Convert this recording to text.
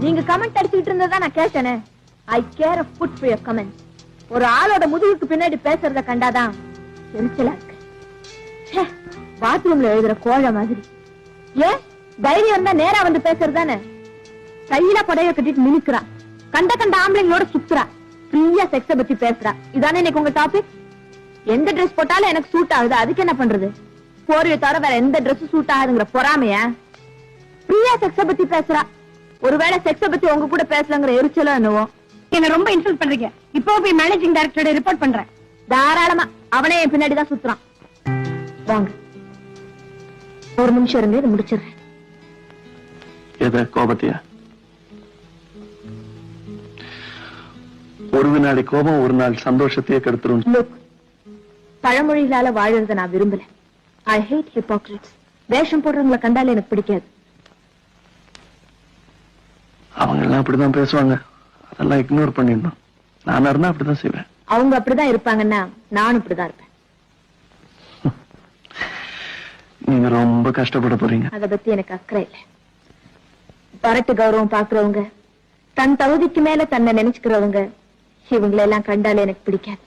நீங்க கமெண்ட் அடிச்சுட்டு இருந்ததா நான் கேட்டேனே. ஐ care a foot for your comments. ஒரு ஆளோட முதுகுக்கு பின்னாடி பேசுறத கண்டாதான் எரிச்சலா இருக்கு. பாத்ரூம்ல எழுதுற கோழ மாதிரி. ஏன் தைரியம் இருந்தா நேரா வந்து பேசுறதானே? கையில படைய கட்டிட்டு மினுக்குறா, கண்ட கண்ட ஆம்பளைங்களோட சுத்துறா, ஃப்ரீயா செக்ஸ பத்தி பேசுறா. இதானே இன்னைக்கு உங்க டாபிக்? எந்த ட்ரெஸ் போட்டாலும் எனக்கு சூட் ஆகுது, அதுக்கு என்ன பண்றது? போர்வையை தவிர வேற எந்த ட்ரெஸ் சூட் ஆகுதுங்கிற பொறாமைய ஃப்ரீயா செக்ஸ பத்தி பேசுறா. ஒருவேளை செக்ஸ பத்தி உங்க கூட பேசலங்கிற எரிச்சலோ என்னவோ. என்ன ரொம்ப இன்சல்ட் பண்றீங்க. இப்போ போய் மேனேஜிங் டைரக்டரோட ரிப்போர்ட் பண்றேன். தாராளமா. அவனே என் பின்னாடிதான் சுத்துறான். வாங்க, ஒரு நிமிஷம் இருங்க, இதை முடிச்சிடுறேன். எத கோபத்தையா? ஒரு வினாடி கோபம் ஒரு நாள் சந்தோஷத்தையே கெடுத்துரும். லுக், பழமொழிகளால வாழறத நான் விரும்பல. ஐ ஹேட் ஹிப்போக்ரிட்ஸ். வேஷம் போடுறவங்களை கண்டாலே எனக்கு பிடிக்காது. அவங்க எல்லாம் அப்படிதான் பேசுவாங்க, அதெல்லாம் இக்னோர் பண்ணிடணும். நானா இருந்தா அப்படிதான் செய்வேன். அவங்க அப்படிதான் இருப்பாங்கன்னா நானும் இப்படிதான் இருப்பேன். நீங்க ரொம்ப கஷ்டப்பட போறீங்க. அத பத்தி எனக்கு அக்கறை இல்லை. பரட்டு கௌரவம் பாக்குறவங்க, தன் தகுதிக்கு மேல தன்னை நினைச்சுக்கிறவங்க, இவங்களை எல்லாம் கண்டாலே எனக்கு பிடிக்காது.